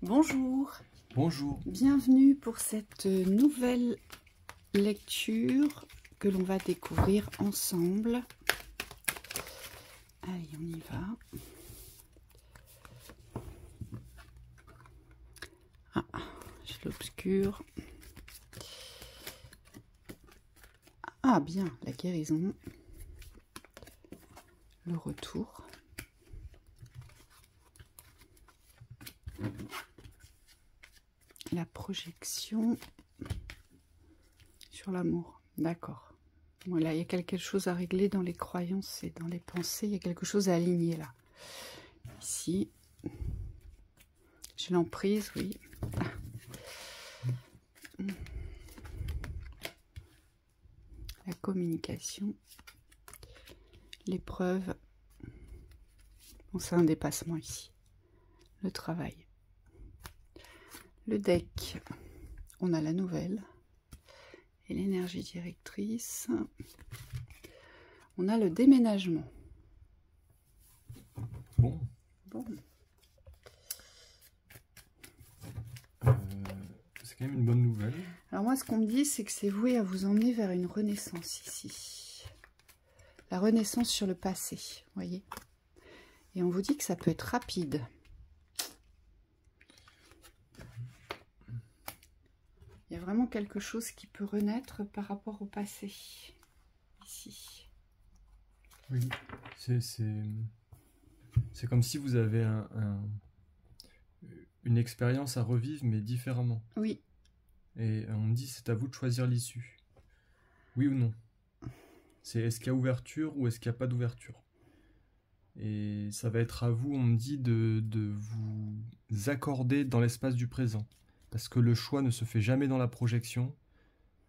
Bonjour. Bonjour. Bienvenue pour cette nouvelle lecture que l'on va découvrir ensemble. Allez, on y va. Ah, je l'obscure. Ah bien, la guérison. Le retour. La projection sur l'amour. D'accord. Voilà, il y a quelque chose à régler dans les croyances et dans les pensées. Il y a quelque chose à aligner là. Ici. J'ai l'emprise, oui. La communication. L'épreuve. Bon, c'est un dépassement ici. Le travail. Le deck, on a la nouvelle et l'énergie directrice. On a le déménagement. Bon. C'est quand même une bonne nouvelle. Alors moi, ce qu'on me dit, c'est que c'est voué à vous emmener vers une renaissance ici. La renaissance sur le passé, vous voyez. Et on vous dit que ça peut être rapide. Il y a vraiment quelque chose qui peut renaître par rapport au passé, ici. Oui, c'est comme si vous avez une expérience à revivre, mais différemment. Oui. Et on me dit, c'est à vous de choisir l'issue. Oui ou non? Est-ce qu'il y a ouverture ou est-ce qu'il n'y a pas d'ouverture? Et ça va être à vous, on me dit, de vous accorder dans l'espace du présent. Parce que le choix ne se fait jamais dans la projection,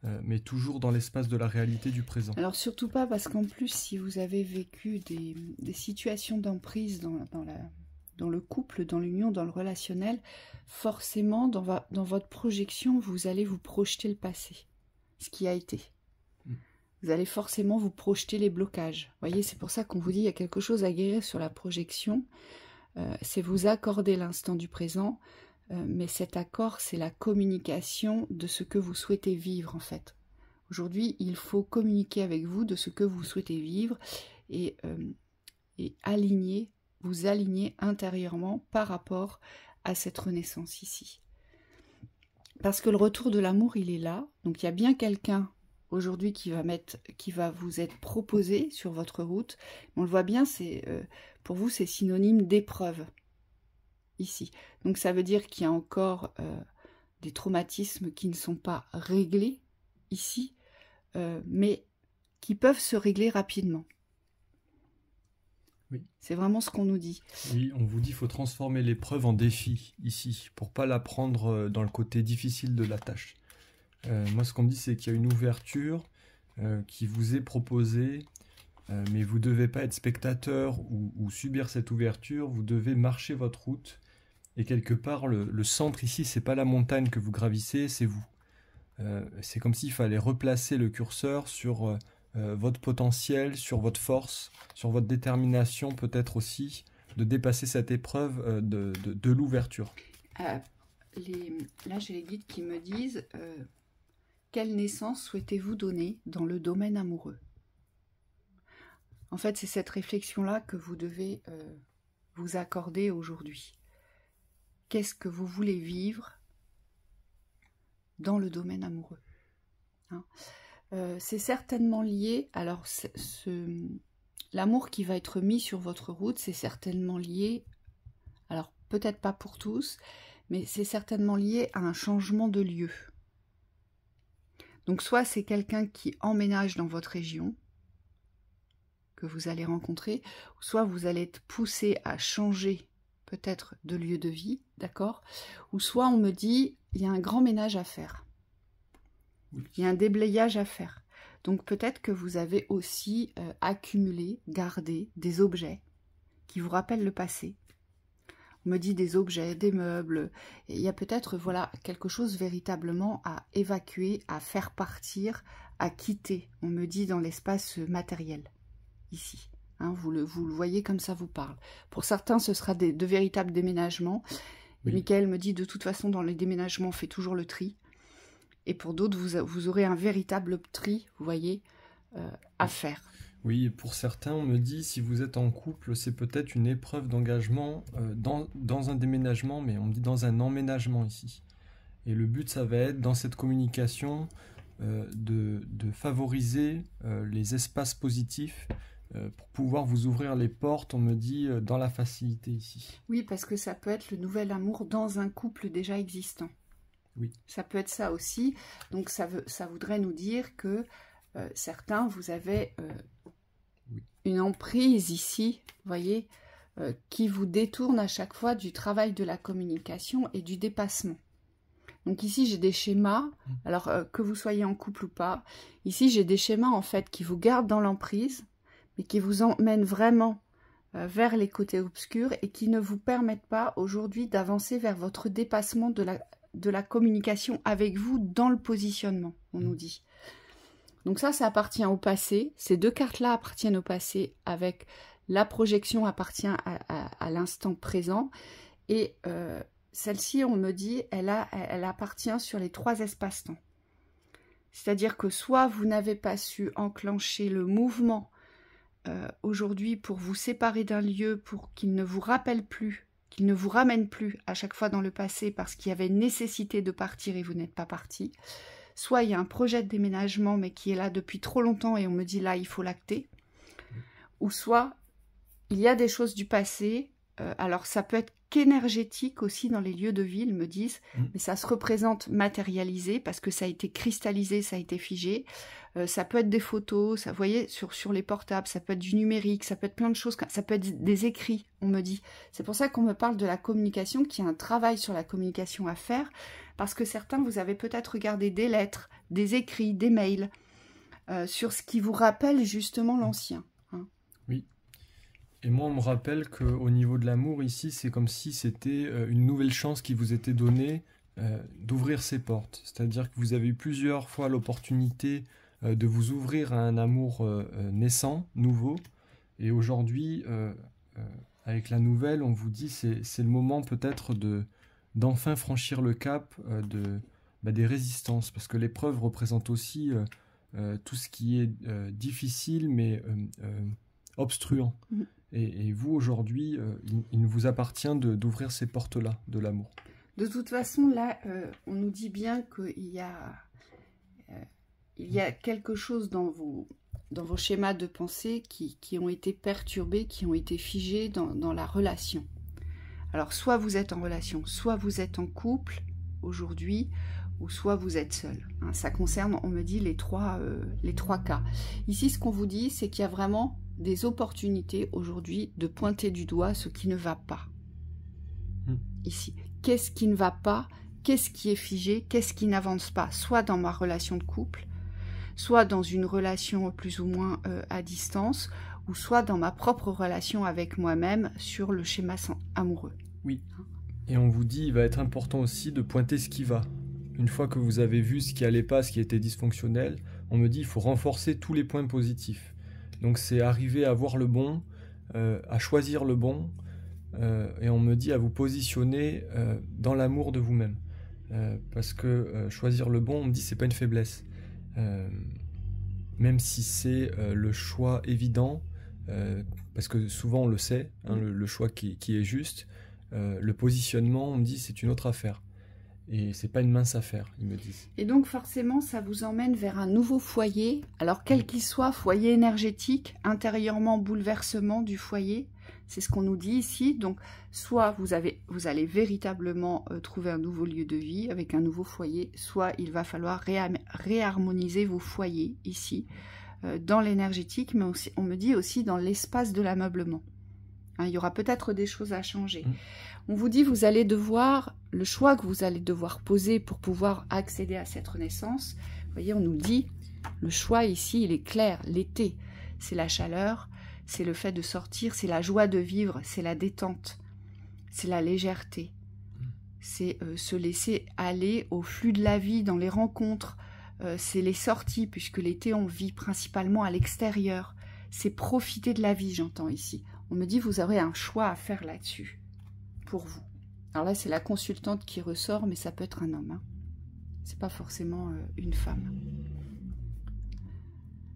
mais toujours dans l'espace de la réalité du présent. Alors surtout pas parce qu'en plus, si vous avez vécu des situations d'emprise dans le couple, dans l'union, dans le relationnel, forcément, dans votre projection, vous allez vous projeter le passé, ce qui a été. Vous allez forcément vous projeter les blocages. Vous voyez, c'est pour ça qu'on vous dit qu'il y a quelque chose à guérir sur la projection. C'est vous accorder l'instant du présent. Mais cet accord, c'est la communication de ce que vous souhaitez vivre, en fait. Aujourd'hui, il faut communiquer avec vous de ce que vous souhaitez vivre et vous aligner intérieurement par rapport à cette renaissance ici. Parce que le retour de l'amour, il est là. Donc, il y a bien quelqu'un aujourd'hui qui va vous être proposé sur votre route. On le voit bien, pour vous, c'est synonyme d'épreuve. Ici. Donc ça veut dire qu'il y a encore des traumatismes qui ne sont pas réglés ici, mais qui peuvent se régler rapidement. Oui. C'est vraiment ce qu'on nous dit. Oui, on vous dit qu'il faut transformer l'épreuve en défi ici, pour pas la prendre dans le côté difficile de la tâche. Moi, ce qu'on me dit, c'est qu'il y a une ouverture qui vous est proposée, mais vous ne devez pas être spectateur ou subir cette ouverture, vous devez marcher votre route. Et quelque part, le centre ici, c'est pas la montagne que vous gravissez, c'est vous. C'est comme s'il fallait replacer le curseur sur votre potentiel, sur votre force, sur votre détermination peut-être aussi, de dépasser cette épreuve de l'ouverture. Là, j'ai les guides qui me disent quelle naissance souhaitez-vous donner dans le domaine amoureux? En fait, c'est cette réflexion-là que vous devez vous accorder aujourd'hui. Qu'est-ce que vous voulez vivre dans le domaine amoureux, hein? C'est certainement lié, alors l'amour qui va être mis sur votre route, c'est certainement lié, alors peut-être pas pour tous, mais c'est certainement lié à un changement de lieu. Donc soit c'est quelqu'un qui emménage dans votre région, que vous allez rencontrer, soit vous allez être poussé à changer peut-être de lieu de vie, d'accord? Ou soit on me dit, il y a un grand ménage à faire. Il y a un déblayage à faire. Donc peut-être que vous avez aussi accumulé, gardé des objets qui vous rappellent le passé. On me dit des objets, des meubles. Et il y a peut-être voilà, quelque chose véritablement à évacuer, à faire partir, à quitter. On me dit dans l'espace matériel, ici. Hein, vous le voyez comme ça vous parle. Pour certains, ce sera de véritables déménagements. Oui. Michael me dit, de toute façon, dans les déménagements, on fait toujours le tri. Et pour d'autres, vous aurez un véritable tri, vous voyez, à faire. Oui, pour certains, on me dit, si vous êtes en couple, c'est peut-être une épreuve d'engagement dans un déménagement, mais on me dit dans un emménagement ici. Et le but, ça va être, dans cette communication, de favoriser les espaces positifs pour pouvoir vous ouvrir les portes, on me dit, dans la facilité ici. Oui, parce que ça peut être le nouvel amour dans un couple déjà existant. Oui. Ça peut être ça aussi. Donc ça voudrait nous dire que certains, vous avez Oui. une emprise ici, vous voyez, qui vous détourne à chaque fois du travail de la communication et du dépassement. Donc ici, j'ai des schémas, alors que vous soyez en couple ou pas, ici, j'ai des schémas en fait qui vous gardent dans l'emprise, mais qui vous emmènent vraiment vers les côtés obscurs et qui ne vous permettent pas aujourd'hui d'avancer vers votre dépassement de la communication avec vous dans le positionnement, on nous dit. Donc ça appartient au passé. Ces deux cartes-là appartiennent au passé, avec la projection appartient à l'instant présent. Et celle-ci, on me dit, elle appartient sur les 3 espaces-temps. C'est-à-dire que soit vous n'avez pas su enclencher le mouvement aujourd'hui pour vous séparer d'un lieu, pour qu'il ne vous rappelle plus, qu'il ne vous ramène plus à chaque fois dans le passé parce qu'il y avait une nécessité de partir et vous n'êtes pas parti. Soit il y a un projet de déménagement mais qui est là depuis trop longtemps et on me dit là il faut l'acter. Ou soit il y a des choses du passé, alors ça peut être qu'énergétique aussi dans les lieux de vie, ils me disent, mais ça se représente matérialisé parce que ça a été cristallisé, ça a été figé. Ça peut être des photos, ça, vous voyez, sur les portables, ça peut être du numérique, ça peut être plein de choses, ça peut être des écrits, on me dit. C'est pour ça qu'on me parle de la communication, qu'il y a un travail sur la communication à faire, parce que certains, vous avez peut-être regardé des lettres, des écrits, des mails, sur ce qui vous rappelle justement l'ancien. Hein. Oui. Et moi, on me rappelle qu'au niveau de l'amour, ici, c'est comme si c'était une nouvelle chance qui vous était donnée d'ouvrir ces portes. C'est-à-dire que vous avez eu plusieurs fois l'opportunité de vous ouvrir à un amour naissant, nouveau. Et aujourd'hui, avec la nouvelle, on vous dit c'est le moment peut-être d'enfin franchir le cap des résistances. Parce que l'épreuve représente aussi tout ce qui est difficile, mais obstruant. Et vous, aujourd'hui, il vous appartient d'ouvrir ces portes-là de l'amour. De toute façon, là, on nous dit bien qu'il y a quelque chose dans vos schémas de pensée qui ont été perturbés, qui ont été figés dans la relation. Alors, soit vous êtes en relation, soit vous êtes en couple aujourd'hui, ou soit vous êtes seul. Hein, ça concerne, on me dit, les trois cas. Ici, ce qu'on vous dit, c'est qu'il y a vraiment des opportunités aujourd'hui de pointer du doigt ce qui ne va pas. Ici, qu'est-ce qui ne va pas? Qu'est-ce qui est figé? Qu'est-ce qui n'avance pas? Soit dans ma relation de couple, soit dans une relation plus ou moins à distance, ou soit dans ma propre relation avec moi-même sur le schéma amoureux. Oui. Et on vous dit, il va être important aussi de pointer ce qui va. Une fois que vous avez vu ce qui allait pas, ce qui était dysfonctionnel, on me dit il faut renforcer tous les points positifs. Donc c'est arriver à voir le bon, à choisir le bon, et on me dit à vous positionner dans l'amour de vous-même. Parce que choisir le bon, on me dit c'est pas une faiblesse. Même si c'est le choix évident, parce que souvent on le sait, hein, le choix qui est juste, le positionnement, on me dit c'est une autre affaire. Et c'est pas une mince affaire, ils me disent. Et donc forcément, ça vous emmène vers un nouveau foyer. Alors quel qu'il soit, foyer énergétique, intérieurement bouleversement du foyer, c'est ce qu'on nous dit ici. Donc soit vous allez véritablement trouver un nouveau lieu de vie avec un nouveau foyer, soit il va falloir réharmoniser vos foyers ici, dans l'énergétique, mais aussi, on me dit aussi dans l'espace de l'ameublement. Hein, il y aura peut-être des choses à changer. On vous dit, vous allez devoir, le choix que vous allez devoir poser pour pouvoir accéder à cette renaissance. Vous voyez, on nous dit, le choix ici, il est clair. L'été, c'est la chaleur, c'est le fait de sortir, c'est la joie de vivre, c'est la détente, c'est la légèreté. C'est se laisser aller au flux de la vie, dans les rencontres. C'est les sorties, puisque l'été, on vit principalement à l'extérieur. C'est profiter de la vie, j'entends ici. On me dit, vous aurez un choix à faire là-dessus. Pour vous. Alors là, c'est la consultante qui ressort, mais ça peut être un homme. Hein. C'est pas forcément une femme.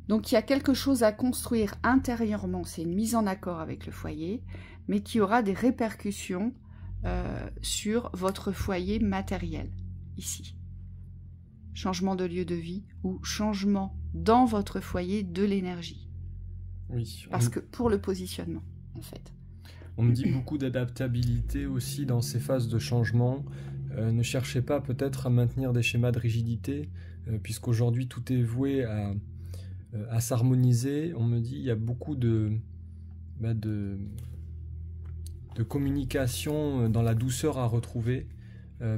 Donc, il y a quelque chose à construire intérieurement. C'est une mise en accord avec le foyer, mais qui aura des répercussions sur votre foyer matériel, ici. Changement de lieu de vie ou changement dans votre foyer de l'énergie. Oui. Parce que pour le positionnement, en fait. On me dit beaucoup d'adaptabilité aussi dans ces phases de changement. Ne cherchez pas peut-être à maintenir des schémas de rigidité, puisqu'aujourd'hui tout est voué à s'harmoniser. On me dit il y a beaucoup de communication dans la douceur à retrouver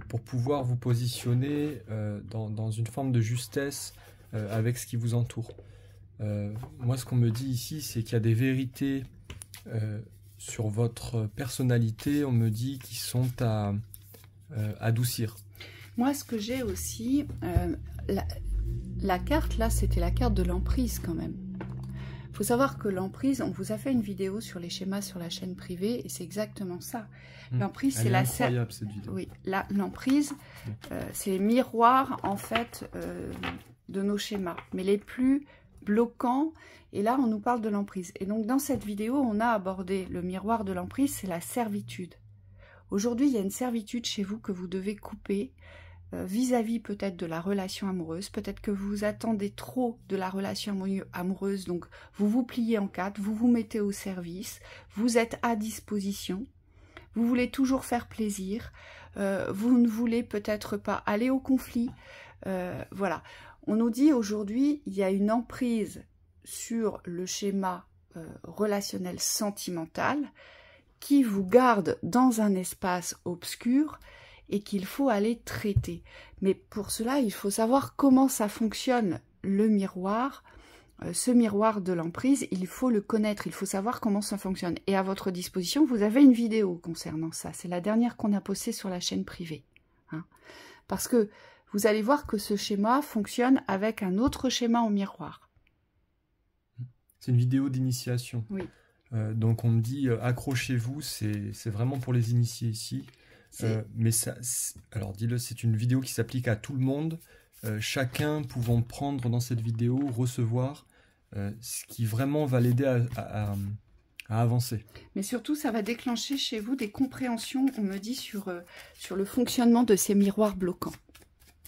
pour pouvoir vous positionner dans une forme de justesse avec ce qui vous entoure. Moi, ce qu'on me dit ici, c'est qu'il y a des vérités sur votre personnalité, on me dit, qui sont à adoucir. Moi, ce que j'ai aussi, la carte, là, c'était la carte de l'emprise quand même. Il faut savoir que l'emprise, on vous a fait une vidéo sur les schémas sur la chaîne privée, et c'est exactement ça. L'emprise, c'est incroyable cette vidéo. Oui, l'emprise, c'est les miroirs, en fait, de nos schémas, mais les plus bloquants. Et là, on nous parle de l'emprise. Et donc, dans cette vidéo, on a abordé le miroir de l'emprise, c'est la servitude. Aujourd'hui, il y a une servitude chez vous que vous devez couper vis-à-vis peut-être de la relation amoureuse. Peut-être que vous attendez trop de la relation amoureuse, donc vous vous pliez en quatre, vous vous mettez au service, vous êtes à disposition, vous voulez toujours faire plaisir, vous ne voulez peut-être pas aller au conflit. Voilà. On nous dit aujourd'hui, il y a une emprise sur le schéma relationnel sentimental qui vous garde dans un espace obscur et qu'il faut aller traiter. Mais pour cela, il faut savoir comment ça fonctionne, le miroir, ce miroir de l'emprise, il faut le connaître, il faut savoir comment ça fonctionne. Et à votre disposition, vous avez une vidéo concernant ça. C'est la dernière qu'on a postée sur la chaîne privée. Hein. Parce que vous allez voir que ce schéma fonctionne avec un autre schéma au miroir. C'est une vidéo d'initiation. Oui. Donc on me dit, accrochez-vous, c'est vraiment pour les initiés ici. Mais ça, alors dis-le, c'est une vidéo qui s'applique à tout le monde, chacun pouvant prendre dans cette vidéo, recevoir, ce qui vraiment va l'aider à avancer. Mais surtout, ça va déclencher chez vous des compréhensions, on me dit, sur le fonctionnement de ces miroirs bloquants.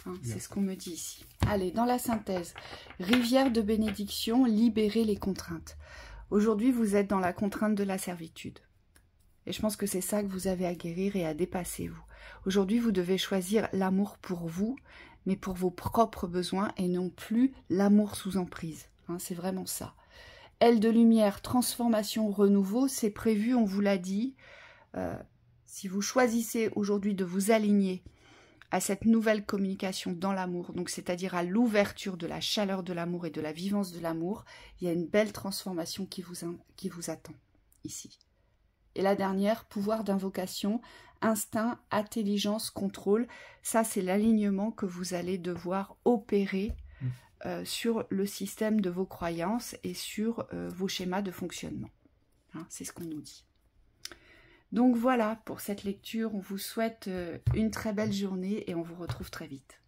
Hein, c'est ce qu'on me dit ici. Allez, dans la synthèse, rivière de bénédiction, libérez les contraintes. Aujourd'hui, vous êtes dans la contrainte de la servitude. Et je pense que c'est ça que vous avez à guérir et à dépasser, vous. Aujourd'hui, vous devez choisir l'amour pour vous, mais pour vos propres besoins et non plus l'amour sous emprise. Hein, c'est vraiment ça. Aile de lumière, transformation, renouveau, c'est prévu, on vous l'a dit. Si vous choisissez aujourd'hui de vous aligner à cette nouvelle communication dans l'amour, donc c'est-à-dire à l'ouverture de la chaleur de l'amour et de la vivance de l'amour, il y a une belle transformation qui vous attend ici. Et la dernière, pouvoir d'invocation, instinct, intelligence, contrôle. Ça, c'est l'alignement que vous allez devoir opérer sur le système de vos croyances et sur vos schémas de fonctionnement. Hein, c'est ce qu'on nous dit. Donc voilà pour cette lecture. On vous souhaite une très belle journée et on vous retrouve très vite.